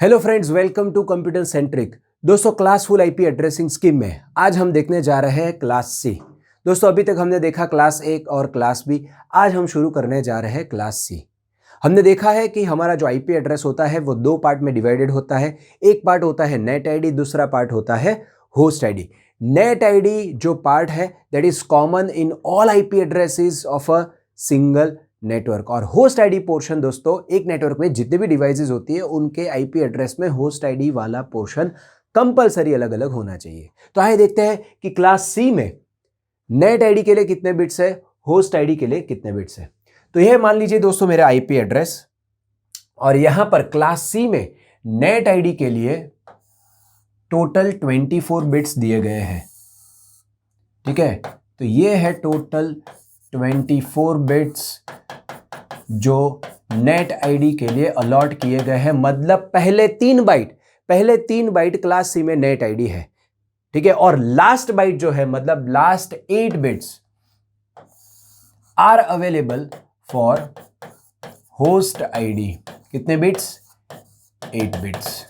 Hello friends, welcome to computer centric. दोस्तों, class full IP addressing scheme में आज हम देखने जा रहे हैं क्लास सी। दोस्तों, अभी तक हमने देखा क्लास ए और क्लास बी। आज हम शुरू करने जा रहे हैं क्लास सी। हमने देखा है कि हमारा जो आईपी एड्रेस होता है वो दो पार्ट में डिवाइडेड होता है। एक पार्ट होता है नेट आईडी, दूसरा पार्ट होता है होस्ट आईडी। नेट आईडी जो पार्ट है that is common in all IP addresses of a single network, और होस्ट आईडी पोर्शन दोस्तों एक नेटवर्क में जितने भी डिवाइसेस होती है उनके आईपी एड्रेस में होस्ट आईडी वाला पोर्शन कंपलसरी अलग अलग होना चाहिए। तो आइए देखते हैं कि क्लास सी में नेट आईडी के लिए कितने बिट्स है, होस्ट आईडी के लिए कितने बिट्स है। तो यह मान लीजिए दोस्तों मेरा आईपी एड्रेस, और यहां पर क्लास सी में नेट आईडी के लिए टोटल 24 बिट्स दिए गए हैं। ठीक है, तो ये है टोटल 24 बिट्स जो नेट आईडी के लिए अलॉट किए गए हैं। मतलब पहले तीन बाइट क्लास सी में नेट आईडी है। ठीक है, और लास्ट बाइट जो है मतलब last 8 bits are available for host ID. कितने बिट्स? 8 बिट्स।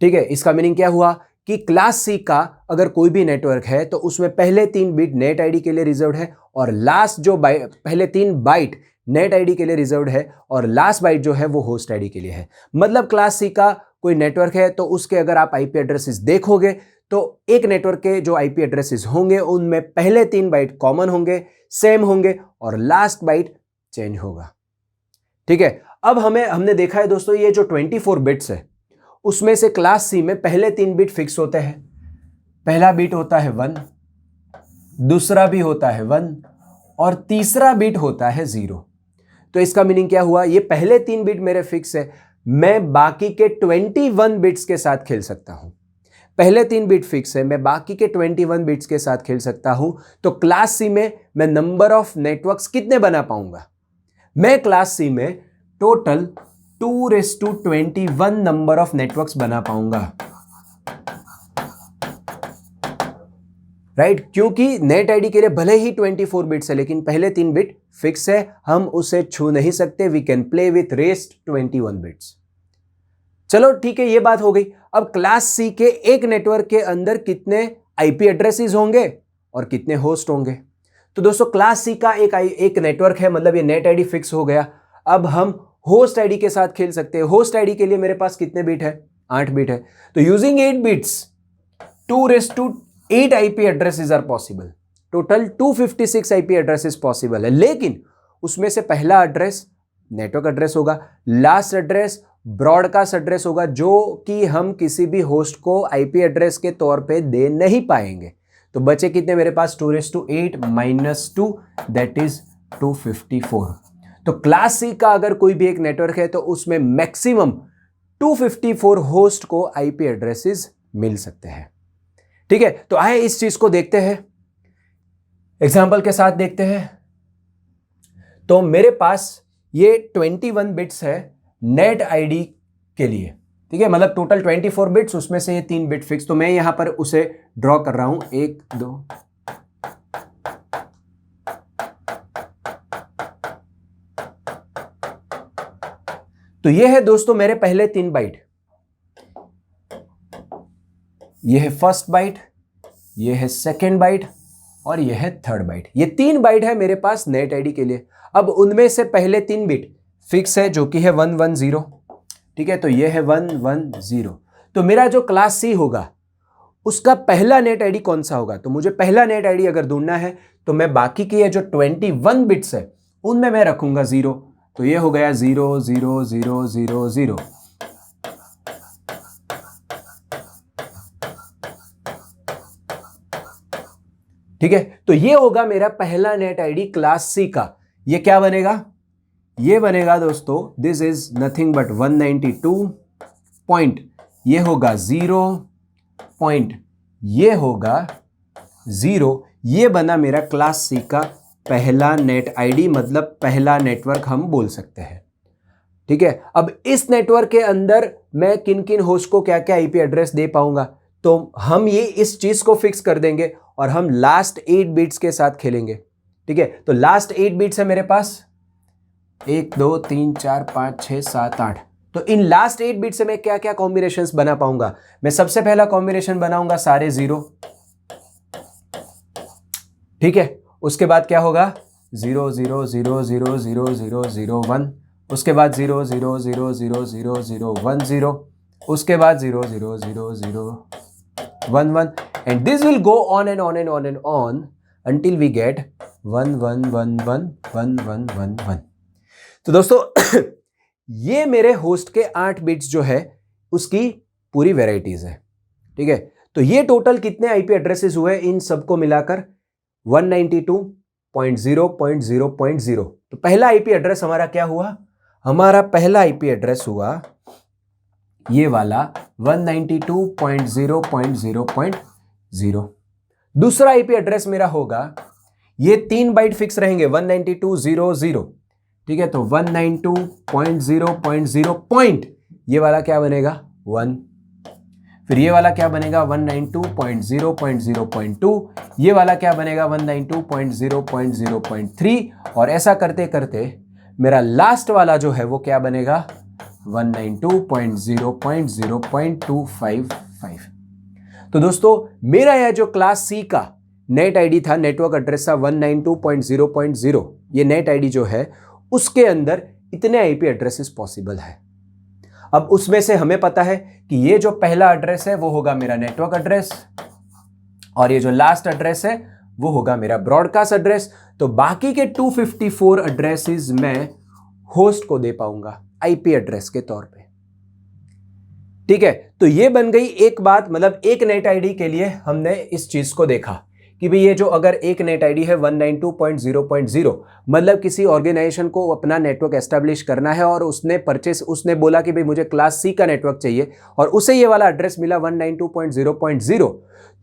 ठीक है, इसका मीनिंग क्या हुआ कि क्लास सी का अगर कोई भी नेटवर्क है तो उसमें पहले 3 बिट नेट आईडी के लिए रिजर्व्ड है, और लास्ट जो पहले 3 बाइट नेट आईडी के लिए रिजर्व्ड है, और लास्ट बाइट जो है वो होस्ट आईडी के लिए है। मतलब क्लास सी का कोई नेटवर्क है तो उसके अगर आप आईपी एड्रेसेस देखोगे तो एक नेटवर्क के जो आईपी एड्रेसेस होंगे उनमें पहले 3 बाइट कॉमन होंगे, सेम होंगे, और लास्ट बाइट चेंज होगा। ठीक है, अब हमने देखा है दोस्तों ये जो 24 बिट्स है उसमें से क्लास सी में पहले 3 बिट फिक्स होते हैं। पहला बिट होता है 1, दूसरा भी होता है 1, और तीसरा बिट होता है 0। तो इसका मीनिंग क्या हुआ? ये पहले 3 बिट मेरे फिक्स है, मैं बाकी के 21 बिट्स के साथ खेल सकता हूं। पहले 3 बिट फिक्स है, मैं बाकी के 21 बिट्स के साथ खेल सकता हूं। तो क्लास सी में मैं नंबर ऑफ नेटवर्क्स कितने बना पाऊंगा? मैं क्लास सी में टोटल 2:21 नंबर ऑफ नेटवर्क्स बना पाऊंगा। राइट, क्योंकि नेट आईडी के लिए भले ही 24 बिट्स है लेकिन पहले 3 बिट फिक्स है, हम उसे छू नहीं सकते। We can play with rest 21 bits. चलो ठीक है, ये बात हो गई। अब क्लास सी के एक नेटवर्क के अंदर कितने आईपी एड्रेसेस होंगे और कितने होस्ट होंगे? तो दोस्तों क्लास सी का एक नेटवर्क है, मतलब ये नेट आईडी फिक्स हो गया। अब हम होस्ट आईडी के साथ खेल सकते हैं। होस्ट आईडी के लिए मेरे पास कितने बिट है? 8 बिट है। तो using 8 bits 2:8 IP addresses are possible. Total 256 IP addresses possible है, लेकिन उसमें से पहला एड्रेस नेटवर्क एड्रेस होगा, लास्ट एड्रेस ब्रॉडकास्ट एड्रेस होगा, जो कि हम किसी भी होस्ट को आईपी एड्रेस के तौर पे दे नहीं पाएंगे। तो बचे कितने मेरे पास? 2:8 - 2 दैट इज 254। तो क्लास सी का अगर कोई भी एक नेटवर्क है तो उसमें मैक्सिमम 254 होस्ट को आईपी एड्रेसेस मिल सकते हैं। ठीक है, तो आइए इस चीज को देखते हैं, एग्जाम्पल के साथ देखते हैं। तो मेरे पास ये 21 बिट्स है नेट आईडी के लिए। ठीक है, मतलब टोटल 24 बिट्स, उसमें से ये 3 बिट फिक्स। तो मैं यहां पर उसे ड्रॉ कर रहा हूं, 1 2। तो ये है दोस्तों मेरे पहले 3 बाइट। ये है फर्स्ट बाइट, ये है सेकेंड बाइट, और ये है थर्ड बाइट। ये 3 बाइट है मेरे पास नेट आईडी के लिए। अब उनमें से पहले 3 बिट फिक्स है जो कि है 110। ठीक है, तो ये है 110। तो मेरा जो क्लास सी होगा उसका पहला नेट आईडी कौन सा होगा? तो मुझे पहला नेट आईडी अगर ढूंढना है तो मैं बाकी की ये जो 21 बिट्स है उनमें मैं रखूंगा 0। तो ये हो गया 0 0 0 0 0। ठीक है, तो ये होगा मेरा पहला नेट आईडी क्लास सी का। ये क्या बनेगा? ये बनेगा दोस्तों, this is nothing but 192 point, ये होगा 0 पॉइंट, ये होगा 0। ये बना मेरा क्लास सी का पहला नेट आईडी, मतलब पहला नेटवर्क हम बोल सकते हैं। ठीक है, अब इस नेटवर्क के अंदर मैं किन किन होस्ट को क्या क्या आईपी एड्रेस दे पाऊंगा, तो हम ये इस चीज को फिक्स कर देंगे और हम लास्ट 8 बिट्स के साथ खेलेंगे। ठीक है, तो लास्ट 8 बिट्स है मेरे पास, 1 2 3 4 5 6 7 8। तो इन लास्ट 8 बिट से मैं क्या क्या कॉम्बिनेशंस बना पाऊंगा? मैं सबसे पहला कॉम्बिनेशन बनाऊंगा सारे 0, ठीक है। उसके बाद क्या होगा 0 0 0 0 0 0 0 1, उसके बाद 0 0 0 0 0 0 1 0, उसके बाद 0 0 0 0 1 1, and this will go on and on and on and on until we get 1 1 1 1 1 1 1 1। तो दोस्तों ये मेरे होस्ट के 8 बिट्स जो है उसकी पूरी वेराइटीज है, ठीक है। तो ये टोटल कितने आईपी एड्रेसेस हुए इन सबको मिलाकर? 192.0.0.0। तो पहला आईपी एड्रेस हमारा क्या हुआ? हमारा पहला आईपी एड्रेस हुआ ये वाला 192.0.0.0। दूसरा आईपी एड्रेस मेरा होगा, ये 3 बाइट फिक्स रहेंगे 192.0.0, ठीक है। तो 192.0.0 पॉइंट, ये वाला क्या बनेगा 1, फिर ये वाला क्या बनेगा 192.0.0.2, ये वाला क्या बनेगा 192.0.0.3, और ऐसा करते करते मेरा लास्ट वाला जो है वो क्या बनेगा 192.0.0.255। तो दोस्तों मेरा यह जो क्लास सी का नेट आईडी था, नेटवर्क एड्रेस था 192.0.0, ये नेट आईडी जो है उसके अंदर इतने आईपी एड्रेसेस पॉसिबल है। अब उसमें से हमें पता है कि ये जो पहला एड्रेस है वो होगा मेरा नेटवर्क एड्रेस, और ये जो लास्ट एड्रेस है वो होगा मेरा ब्रॉडकास्ट एड्रेस। तो बाकी के 254 एड्रेसेस मैं होस्ट को दे पाऊंगा आईपी एड्रेस के तौर पे, ठीक है। तो ये बन गई एक बात, मतलब एक नेट आईडी के लिए हमने इस चीज को देखा कि भाई ये जो अगर एक नेट आईडी है 192.0.0, मतलब किसी ऑर्गेनाइजेशन को अपना नेटवर्क एस्टेब्लिश करना है और उसने बोला कि भाई मुझे क्लास सी का नेटवर्क चाहिए और उसे ये वाला एड्रेस मिला 192.0.0,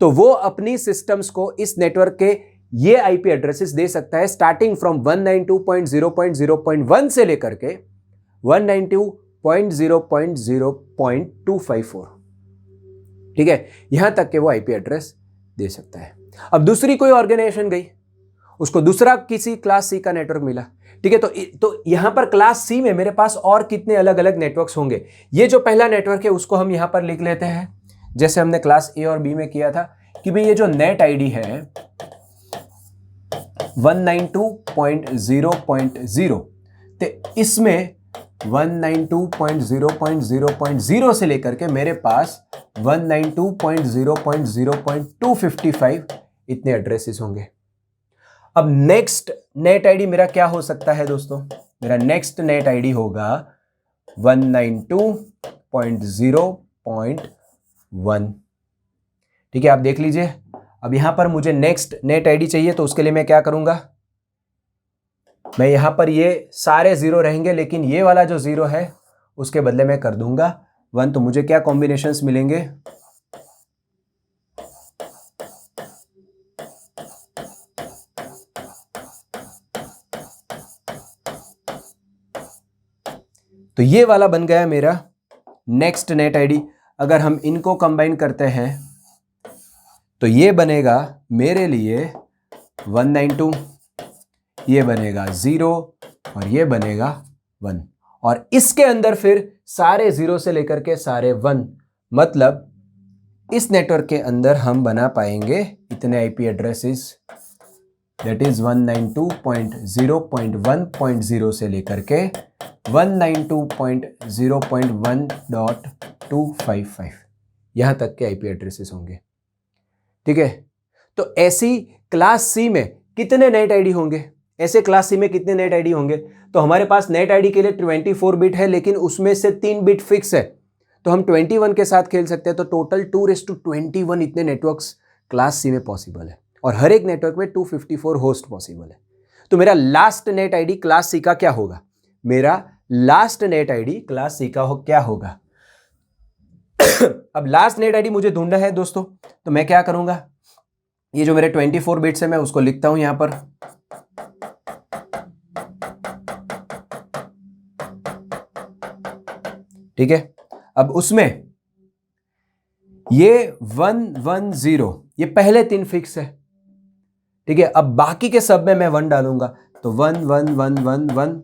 तो वो अपनी सिस्टम्स को इस नेटवर्क के ये आईपी एड्रेसेस दे सकता है स्टार्टिंग फ्रॉम 192.0.0.1 से लेकर के 192.0.0.254, ठीक है, यहां तक के वो आईपी एड्रेस दे सकता है। अब दूसरी कोई ऑर्गेनाइजेशन गई, उसको दूसरा किसी क्लास सी का नेटवर्क मिला, ठीक है। तो यहां पर क्लास सी में मेरे पास और कितने अलग अलग नेटवर्क्स होंगे? ये जो पहला नेटवर्क है उसको हम यहां पर लिख लेते हैं, जैसे हमने क्लास ए और बी में किया था कि भाई ये जो नेट आईडी है 192.0.0, तो इसमें 192.0.0.0 से लेकर के मेरे पास 192.0.0.255 इतने एड्रेसेस होंगे। अब नेक्स्ट नेट आईडी मेरा क्या हो सकता है दोस्तों? मेरा नेक्स्ट नेट आईडी होगा 192.0.1, ठीक है। आप देख लीजिए, अब यहां पर मुझे नेक्स्ट नेट आईडी चाहिए, तो उसके लिए मैं क्या करूंगा, मैं यहां पर ये सारे 0 रहेंगे, लेकिन ये वाला जो 0 है उसके बदले मैं कर दूंगा 1। तो मुझे क्या कॉम्बिनेशंस मिलेंगे? तो ये वाला बन गया मेरा नेक्स्ट नेट आईडी। अगर हम इनको कंबाइन करते हैं तो ये बनेगा मेरे लिए 192, ये बनेगा 0 और ये बनेगा 1, और इसके अंदर फिर सारे 0 से लेकर के सारे 1, मतलब इस नेटवर्क के अंदर हम बना पाएंगे इतने आईपी एड्रेसेस, दैट इज 192.0.1.0 से लेकर के 192.0.1.255 यहां तक के आईपी एड्रेसेस होंगे, ठीक है। तो ऐसी क्लास सी में कितने नेट आईडी होंगे? ऐसे क्लास सी में कितने नेट आईडी होंगे? तो हमारे पास नेट आईडी के लिए 24 बिट है, लेकिन उसमें से 3 बिट फिक्स है, तो हम 21 के साथ खेल सकते हैं। तो टोटल 2:21 इतने नेटवर्क्स क्लास सी में पॉसिबल है, और हर एक नेटवर्क में 254 होस्ट पॉसिबल है। तो मेरा last net ID class C का क्या होगा? मेरा last net ID class C का क्या होगा? अब लास्ट नेट आईडी मुझे ढूंढना है दोस्तों, तो मैं क्या करूंगा, ये जो मेरे 24 बिट्स है मैं उसको लिखता हूं यहां पर, ठीक है। अब उसमें ये 110 ये पहले 3 फिक्स है, ठीक है। अब बाकी के सब में मैं 1 डालूंगा, तो 1 1 1 1 1,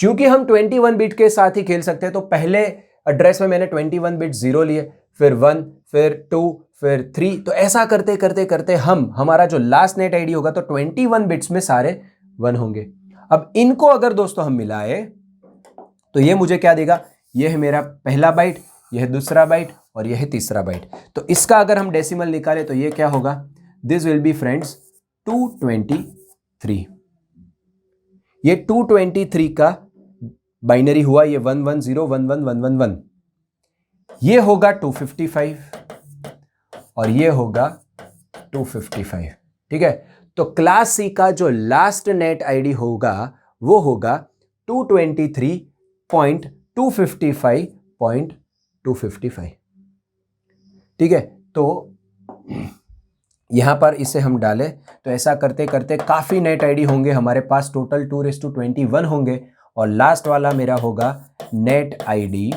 क्योंकि हम 21 बिट के साथ ही खेल सकते हैं, तो पहले एड्रेस में मैंने 21 बिट 0 लिए, फिर 1, फिर 2, फिर 3, तो ऐसा करते करते करते हमारा जो लास्ट नेट आईडी होगा तो 21 बिट्स में सारे 1 होंगे। अब इनको अगर दोस्तों हम मिलाए तो ये मुझे क्या देगा, ये है मेरा पहला बाइट, यह है दूसरा बाइट और यह है तीसरा बाइट। तो इसका अगर हम डेसिमल निकालें तो ये क्या होगा, दिस विल बी फ्रेंड्स 223। ये 223 का बाइनरी हुआ, ये 110111111, ये होगा 255 और ये होगा 255। ठीक है, तो क्लास सी का जो लास्ट नेट आईडी होगा वो होगा 223.255.255। ठीक है, तो यहां पर इसे हम डालें तो ऐसा करते करते काफी नेट आईडी होंगे हमारे पास, टोटल 2:21 होंगे और लास्ट वाला मेरा होगा net ID,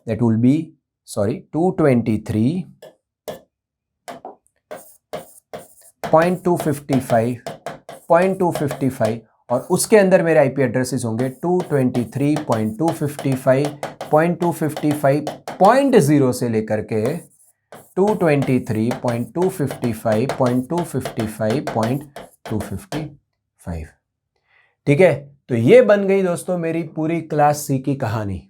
that will B 223.255.255 और उसके अंदर मेरे आईपी एड्रेसेस होंगे 223.255.255.0 से लेकर के 223.255.255.255। ठीक है, तो ये बन गई दोस्तों मेरी पूरी क्लास सी की कहानी,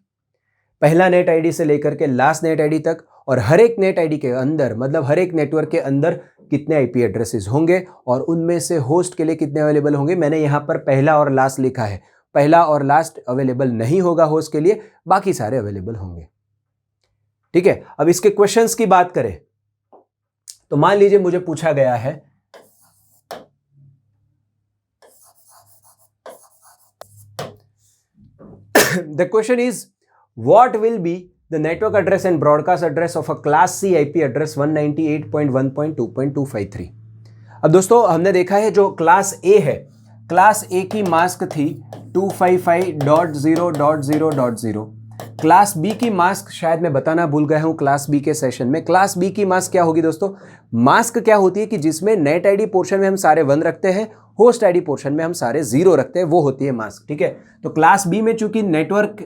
पहला नेट आईडी से लेकर के लास्ट नेट आईडी तक, और हर एक नेट आईडी के अंदर मतलब हर एक नेटवर्क के अंदर कितने आईपी एड्रेसेस होंगे और उनमें से होस्ट के लिए कितने अवेलेबल होंगे। मैंने यहां पर पहला और लास्ट लिखा है, पहला और लास्ट अवेलेबल नहीं होगा होस्ट के लिए, बाकी सारे अवेलेबल होंगे। ठीक है, अब इसके क्वेश्चंस की बात करें तो मान लीजिए मुझे पूछा गया है the question is what will be the network address and broadcast address of a class C IP address 198.1.2.253। अब दोस्तों हमने देखा है जो क्लास A है, क्लास A की मास्क थी 255.0.0.0। क्लास B की मास्क शायद मैं बताना भूल गया हूं क्लास B के सेशन में। क्लास B की मास्क क्या होगी दोस्तों, मास्क क्या होती है कि जिसमें नेट आईडी पोर्शन में हम सारे 1 रखते हैं, होस्ट आईडी पोर्शन में हम सारे 0 रखते हैं, वो होती है मास्क। ठीक है, तो क्लास B में चूंकि नेटवर्क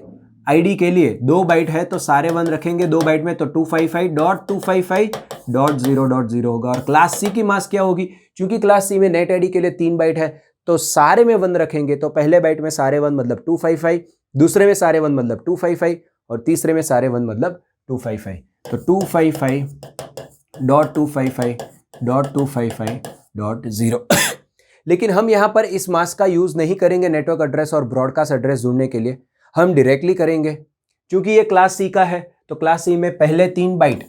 आईडी के लिए 2 बाइट है तो सारे 1 रखेंगे 2 बाइट में, तो 255.255.0.0 होगा। और क्लास C की मास्क क्या होगी, चूंकि क्लास C में नेट आईडी के लिए 3 बाइट है तो सारे में 1 रखेंगे, तो पहले बाइट में सारे 1 मतलब 255, दूसरे में सारे 1 मतलब 255 और तीसरे में सारे 1 मतलब 255, तो 255.255.255.0। लेकिन हम यहां पर इस मास्क का यूज नहीं करेंगे नेटवर्क एड्रेस और ब्रॉडकास्ट एड्रेस ढूंढने के लिए, हम डायरेक्टली करेंगे। क्योंकि ये क्लास सी का है तो क्लास सी में पहले 3 बाइट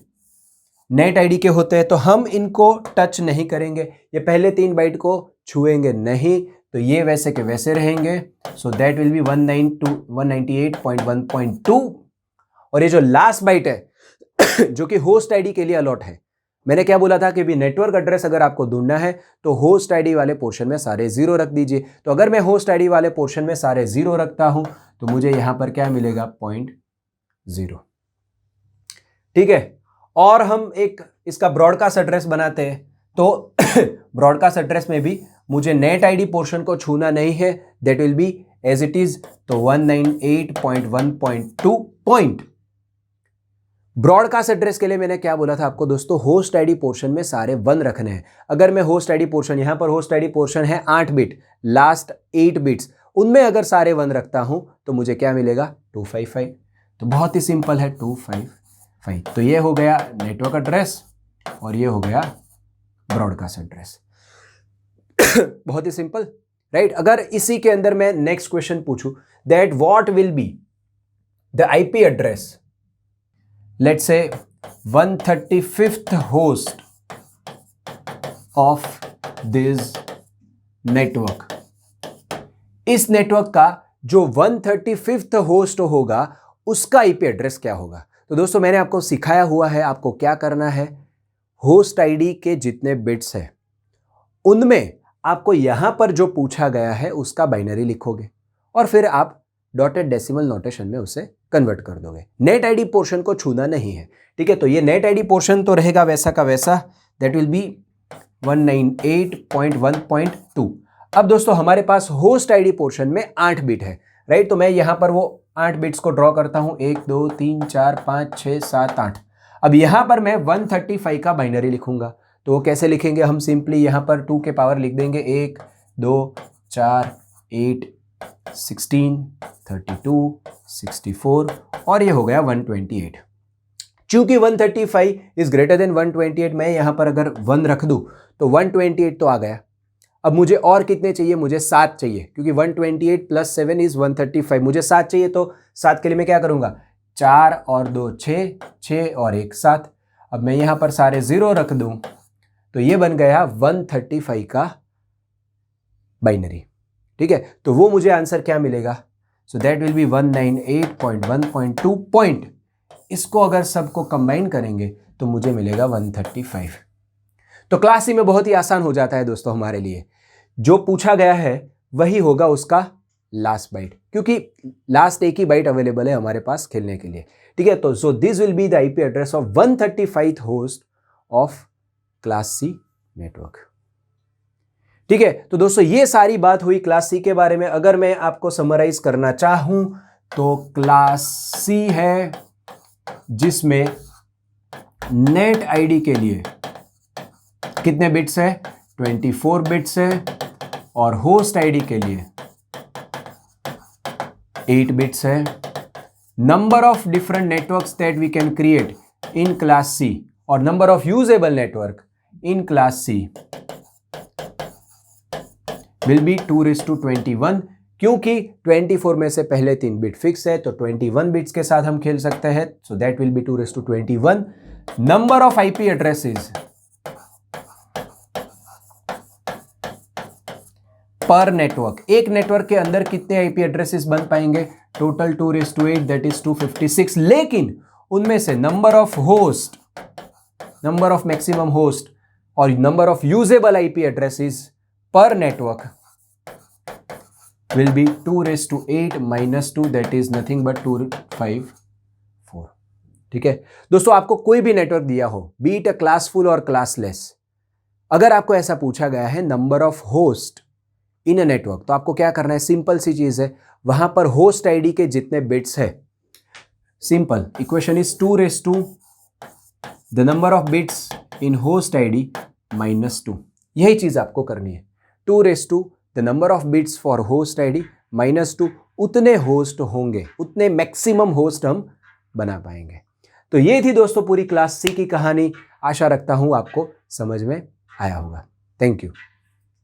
नेट आईडी के होते हैं तो हम इनको टच नहीं करेंगे, ये पहले 3 बाइट को छुएंगे नहीं, तो ये वैसे के वैसे रहेंगे। सो दैट विल बी 198.1.2। और ये जो लास्ट बाइट है जो कि होस्ट आईडी के लिए अलॉट है, मैंने क्या बोला था कि भी नेटवर्क एड्रेस अगर आपको ढूंढना है तो होस्ट आईडी वाले पोर्शन में सारे 0 रख दीजिए। तो अगर मैं होस्ट आईडी वाले पोर्शन में सारे 0 रखता हूं तो मुझे यहां पर क्या मिलेगा 0.0। ठीक है, और हम एक इसका ब्रॉडकास्ट एड्रेस बनाते हैं, तो ब्रॉडकास्ट एड्रेस में भी मुझे नेट आईडी पोर्शन को छूना नहीं है, that will be as it is, तो 198.1.2 पॉइंट। ब्रॉडकास्ट एड्रेस के लिए मैंने क्या बोला था आपको दोस्तों, होस्ट आईडी पोर्शन में सारे 1 रखने हैं। अगर मैं होस्ट आईडी पोर्शन, यहां पर होस्ट आईडी पोर्शन है 8 बिट, लास्ट 8 बिट्स, उनमें अगर सारे 1 रखता हूं तो मुझे क्या मिलेगा 255। तो बहुत ही सिंपल है 255। तो ये हो गया नेटवर्क एड्रेस और ये हो गया ब्रॉडकास्ट एड्रेस। बहुत ही सिंपल, राइट। अगर इसी के अंदर मैं नेक्स्ट क्वेश्चन पूछूं that what will be the IP address, let's say 135th host of this network, इस नेटवर्क का जो 135th होस्ट होगा उसका आईपी एड्रेस क्या होगा। तो दोस्तों मैंने आपको सिखाया हुआ है आपको क्या करना है, होस्ट आईडी के जितने बिट्स हैं उनमें आपको यहां पर जो पूछा गया है उसका बाइनरी लिखोगे और फिर आप डॉटेड डेसिमल नोटेशन में उसे कन्वर्ट कर दोगे। नेट आईडी पोर्शन को छूना नहीं है, ठीक है। तो ये नेट आईडी पोर्शन तो रहेगा वैसा का वैसा, दैट विल बी 198.1.2। अब दोस्तों हमारे पास होस्ट आईडी पोर्शन में 8 बिट है, राइट। तो मैं यहाँ पर वो 8 बिट्स को ड्रॉ करता हूँ, 1 2 3 4 5 6 7 8। अब यहाँ पर मैं 135 का बाइनरी लिखूंगा, तो वो कैसे लिखेंगे हम? सिंपली यहाँ पर 2 के पावर लिख देंगे, 1 2 4 8 16 32 64 और ये हो गया 128। चूंकि 135 इज ग्रेटर देन 128, मैं यहाँ पर अगर 1 रख दूँ तो 128 तो आ गया। अब मुझे और कितने चाहिए? मुझे 7 चाहिए, क्योंकि 128 प्लस 7 इज 135। मुझे 7 चाहिए, तो 7 के लिए मैं क्या करूँगा? 4 और 2 6, 6 और 1 7। अब मैं यहाँ पर सारे 0 रख दूँ तो ये बन गया 135 का बाइनरी। ठीक है, तो वो मुझे आंसर क्या मिलेगा? सो दैट विल बी 198.1.2 पॉइंट। इसको अगर सबको कंबाइन करेंगे तो मुझे मिलेगा 135। तो क्लास सी में बहुत ही आसान हो जाता है दोस्तों हमारे लिए। जो पूछा गया है वही होगा उसका लास्ट बाइट, क्योंकि लास्ट एक ही बाइट अवेलेबल है हमारे पास खेलने के लिए। ठीक है, तो so this will be the IP address of 135th host of class C network. ठीक है, तो दोस्तों ये सारी बात हुई क्लास सी के बारे में। अगर मैं आपको समराइज करना चाहूं तो क्लास सी है जिसमें नेट आईडी के लिए कितने बिट्स है? 24 बिट्स है, और होस्ट आईडी के लिए 8 बिट्स है। Number of different networks that we can create in class C और number of usable network in class C will be 2:21, क्योंकि 24 में से पहले 3 बिट फिक्स है, तो 21 बिट्स के साथ हम खेल सकते हैं। So that will be 2:21। Number of IP addresses per network, एक नेटवर्क के अंदर कितने आईपी एड्रेसेस बन पाएंगे? Total 2:8, that is 256। लेकिन उनमें से number of host, number of maximum host और number of usable IP addresses per network will be 2:8 - 2, that is nothing but 254। ठीक है दोस्तों, आपको कोई भी नेटवर्क दिया हो, बी इट अ क्लासफुल और क्लासलेस, अगर आपको ऐसा पूछा गया है number of host in a network, तो आपको क्या करना है? सिंपल सी चीज है, वहां पर होस्ट आईडी के जितने बिट्स है, simple equation is 2 the number of bits in host ID -2। यही चीज आपको करनी है। 2 the number of bits for host ID -2, उतने होस्ट होंगे, उतने मैक्सिमम होस्ट हम बना पाएंगे। तो ये थी दोस्तों पूरी क्लास सी की कहानी। आशा रखता हूं आपको समझ में आया होगा। Thank you.